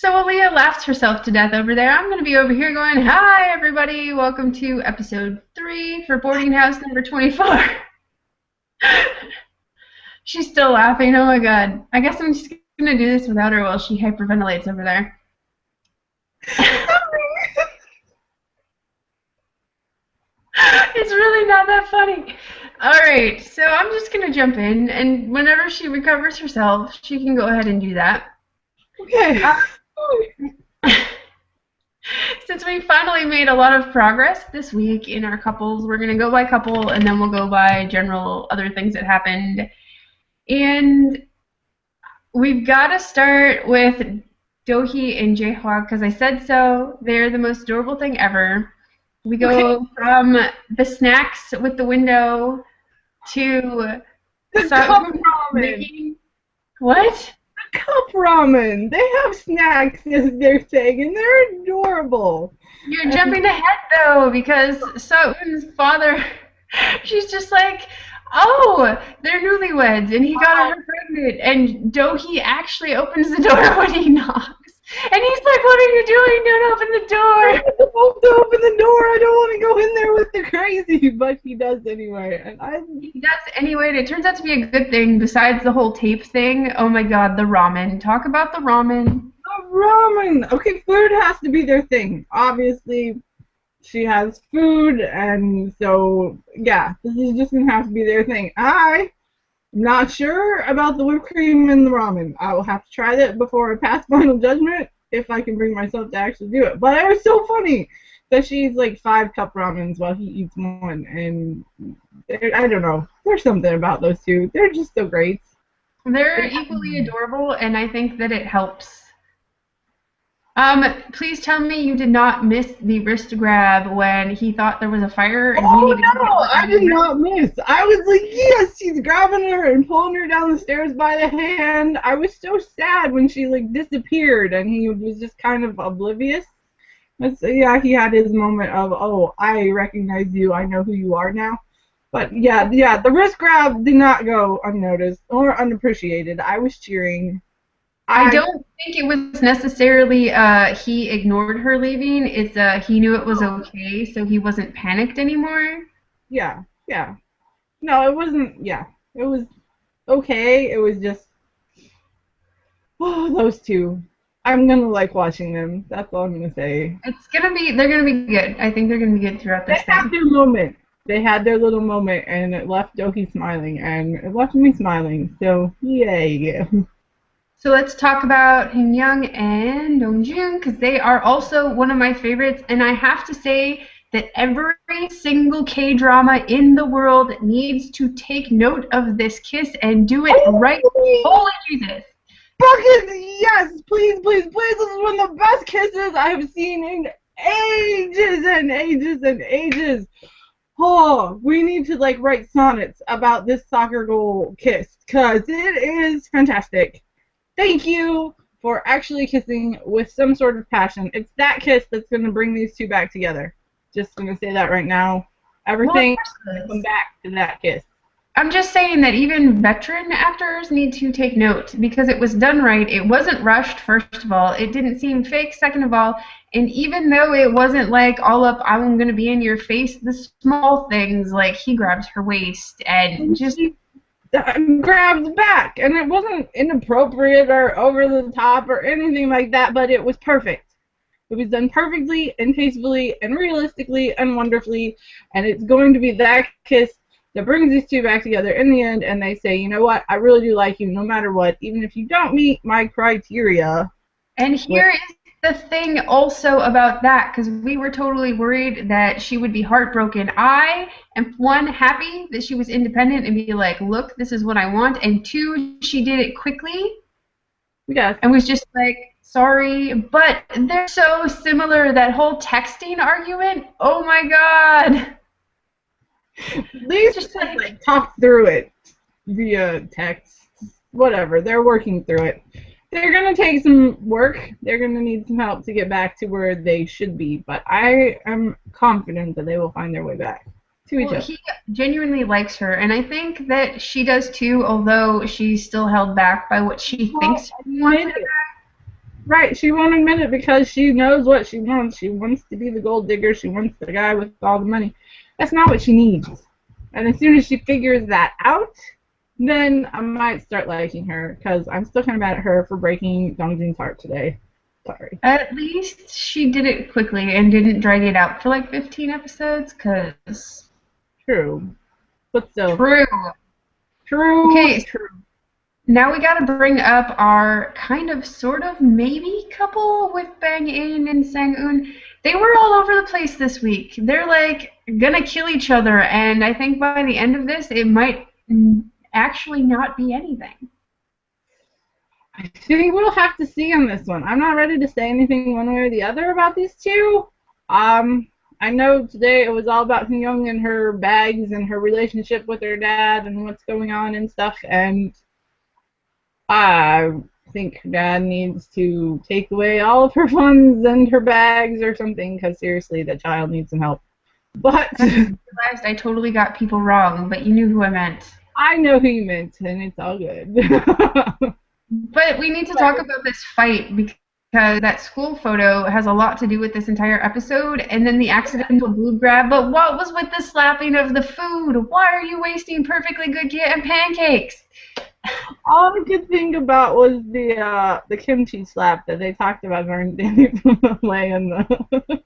So Aaliyah laughs herself to death over there. I'm going to be over here going, hi, everybody. Welcome to episode 3 for boarding house number 24. She's still laughing. Oh, my God. I guess I'm just going to do this without her while she hyperventilates over there. It's really not that funny. All right, so I'm just going to jump in, and whenever she recovers herself, she can go ahead and do that. Okay. Since we finally made a lot of progress this week in our couples, we're going to go by couple, and then we'll go by general other things that happened. And we've got to start with Dohee and Jaehwa, because I said so. They're the most adorable thing ever. We go from the snacks with the window to The cup ramen. making what? The cup ramen. They have snacks as their thing, and they're adorable. You're jumping ahead though, because Soun's father, she's just like, oh, they're newlyweds, and he got her pregnant, and Dohee actually opens the door when he knocks. And he's like, what are you doing? Don't open the door. I'm supposed to open the door. I don't want to go in there with the crazy, but he does anyway. And He does anyway, and it turns out to be a good thing besides the whole tape thing. Oh my God, the ramen. Talk about the ramen. The ramen. Okay, food has to be their thing. Obviously, she has food, and so, yeah, this is just going to have to be their thing. I'm not sure about the whipped cream and the ramen. I will have to try that before I pass final judgment if I can bring myself to actually do it. But it was so funny that she eats like 5 cup ramens while he eats 1. And I don't know. There's something about those two. They're just so great. They're equally adorable, and I think that it helps. Please tell me you did not miss the wrist grab when he thought there was a fire and he needed to No, I did not miss. I was like, yes, she's grabbing her and pulling her down the stairs by the hand. I was so sad when she like disappeared and he was just kind of oblivious. So, yeah, he had his moment of, oh, I recognize you. I know who you are now. But yeah, the wrist grab did not go unnoticed or unappreciated. I was cheering. I don't think it was necessarily he ignored her leaving. It's he knew it was okay, so he wasn't panicked anymore. Yeah. No, it wasn't. Yeah, it was okay. It was just those two. I'm gonna like watching them. That's all I'm gonna say. They're gonna be good. I think they're gonna be good throughout this They had their moment. They had their little moment, and it left Dohee smiling, and it left me smiling. So yay. So let's talk about Hyunyoung and Dongjun, because they are also one of my favorites, and I have to say that every single K-drama in the world needs to take note of this kiss and do it right. Holy Jesus. Bucket, yes, please. This is one of the best kisses I have seen in ages and ages and ages. Oh, we need to like write sonnets about this soccer goal kiss, because it is fantastic. Thank you for actually kissing with some sort of passion. It's that kiss that's going to bring these two back together. Just going to say that right now. Everything will come back to that kiss. I'm just saying that even veteran actors need to take note because it was done right. It wasn't rushed, first of all. It didn't seem fake, second of all. And even though it wasn't like all up, I'm going to be in your face, the small things, like he grabs her waist and just grabs back, and it wasn't inappropriate or over the top or anything like that, but it was perfect. It was done perfectly and tastefully and realistically and wonderfully, and it's going to be that kiss that brings these two back together in the end, and they say, you know what, I really do like you no matter what, even if you don't meet my criteria. And here is the thing also about that, because we were totally worried that she would be heartbroken. I am, 1, happy that she was independent and be like, look, this is what I want, and 2, she did it quickly. Yes. And was just like, sorry, but they're so similar, that whole texting argument, oh my God. These just like talk through it via text, whatever, they're working through it. They're going to take some work. They're going to need some help to get back to where they should be. But I am confident that they will find their way back to each other. He genuinely likes her, and I think that she does too, although she's still held back by what she thinks. Right, she won't admit it because she knows what she wants. She wants to be the gold digger. She wants the guy with all the money. That's not what she needs. And as soon as she figures that out, then I might start liking her because I'm still kind of mad at her for breaking Dongjin's heart today. Sorry. At least she did it quickly and didn't drag it out for like 15 episodes, because True. But still. true. True, Okay, true. now we gotta bring up our kind of, sort of, maybe couple with Bang In and Sang Un. They were all over the place this week. They're like gonna kill each other, and I think by the end of this, it might actually not be anything. I think we'll have to see on this one. I'm not ready to say anything one way or the other about these two. Um, I know today it was all about Young and her bags and her relationship with her dad and what's going on and stuff, and I think her dad needs to take away all of her funds and her bags or something, because seriously, the child needs some help. But I realized I totally got people wrong, but you knew who I meant. I know who you meant, and it's all good. But we need to talk about this fight, because that school photo has a lot to do with this entire episode, and then the accidental boob grab. But what was with the slapping of the food? Why are you wasting perfectly good pancakes? All I could think about was the kimchi slap that they talked about during Danny Play and the.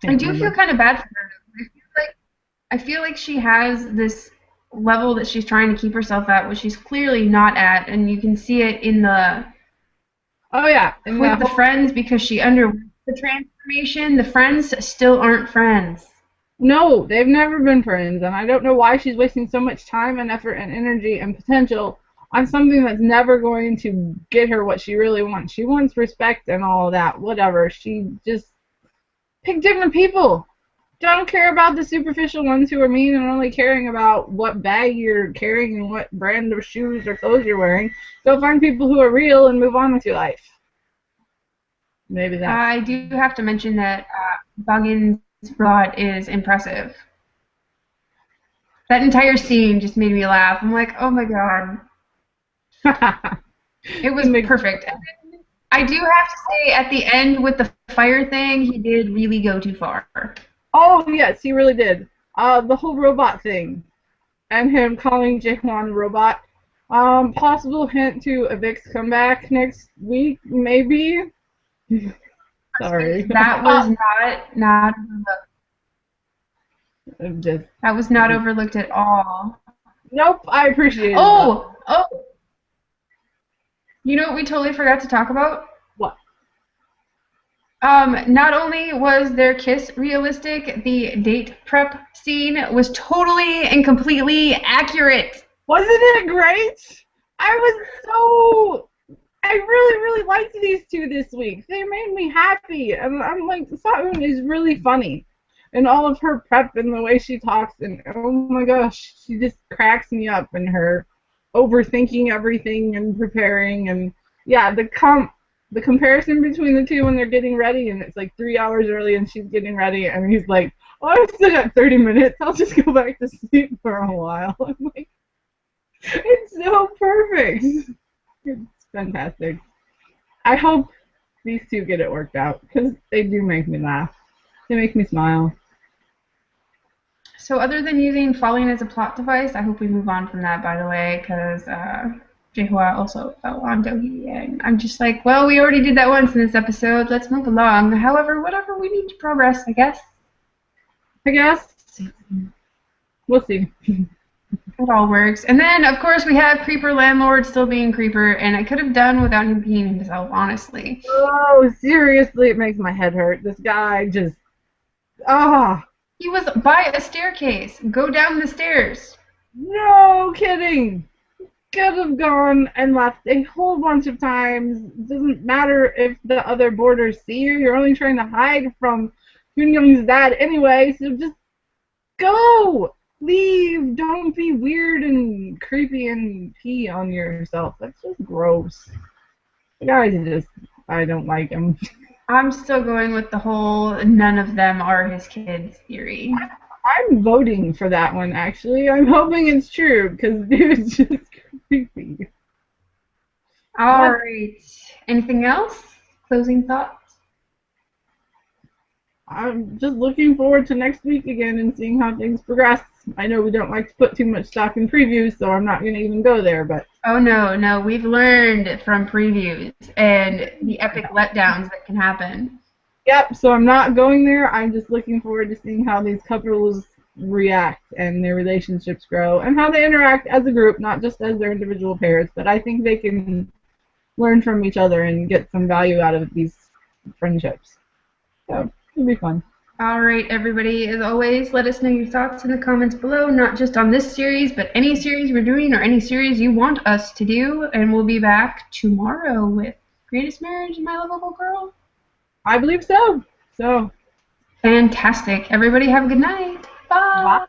I do feel kind of bad for her. I feel like she has this level that she's trying to keep herself at, which she's clearly not at, and you can see it in the Oh yeah, with the friends, because she underwent the transformation. The friends still aren't friends. no, they've never been friends, and I don't know why she's wasting so much time and effort and energy and potential on something that's never going to get her what she really wants. She wants respect and all of that, whatever. She just pick different people. Don't care about the superficial ones who are mean and only caring about what bag you're carrying and what brand of shoes or clothes you're wearing. Go find people who are real and move on with your life. Maybe that's. I do have to mention that Bagin's robot is impressive. That entire scene just made me laugh. I'm like, oh my god. It was perfect. And then I do have to say, at the end with the fire thing, he did really go too far. Oh, yes, he really did. The whole robot thing. And him calling Jaekwon a robot. Possible hint to a Vic's comeback next week, maybe? Sorry. That was not overlooked. Just, That was not overlooked at all. nope, I appreciate it. Oh! You know what we totally forgot to talk about? What? Not only was their kiss realistic, the date prep scene was totally and completely accurate. Wasn't it great? I really, really liked these two this week. They made me happy. And I'm like, Saun is really funny. And all of her prep and the way she talks, and oh my gosh, she just cracks me up, and her overthinking everything and preparing, and yeah, the comparison between the two when they're getting ready, and it's like 3 hours early and she's getting ready, and he's like, oh, I've still got 30 minutes, I'll just go back to sleep for a while. I'm like, it's so perfect. It's fantastic. I hope these two get it worked out, because they do make me laugh. They make me smile. So other than using falling as a plot device, I hope we move on from that, by the way, because Jaehwa also fell on Dohee, and I'm just like, well, we already did that once in this episode. Let's move along. However, whatever, we need to progress, I guess. We'll see. It all works. And then, of course, we have Creeper Landlord still being Creeper, and I could have done without him being himself, honestly. Oh, seriously, it makes my head hurt. This guy just... Ah. He was by a staircase. Go down the stairs. No kidding. Could have gone and left a whole bunch of times. Doesn't matter if the other boarders see you. You're only trying to hide from Young's dad anyway, so just go. Leave. Don't be weird and creepy and pee on yourself. That's just gross. The guy's just... I don't like him. I'm still going with the whole none of them are his kids theory. I'm voting for that one, actually. I'm hoping it's true, because dude's just creepy. All Yep. right. Anything else? Closing thoughts? I'm just looking forward to next week again and seeing how things progress. I know we don't like to put too much stock in previews, so I'm not going to even go there, but Oh no, no, we've learned from previews and the epic letdowns that can happen. yep, so I'm not going there. I'm just looking forward to seeing how these couples react and their relationships grow and how they interact as a group, not just as their individual pairs, but I think they can learn from each other and get some value out of these friendships. So it'll be fun. All right, everybody, as always, let us know your thoughts in the comments below, not just on this series, but any series we're doing or any series you want us to do. And we'll be back tomorrow with Greatest Marriage and My Lovable Girl. I believe so. So Fantastic. Everybody have a good night. bye. Bye.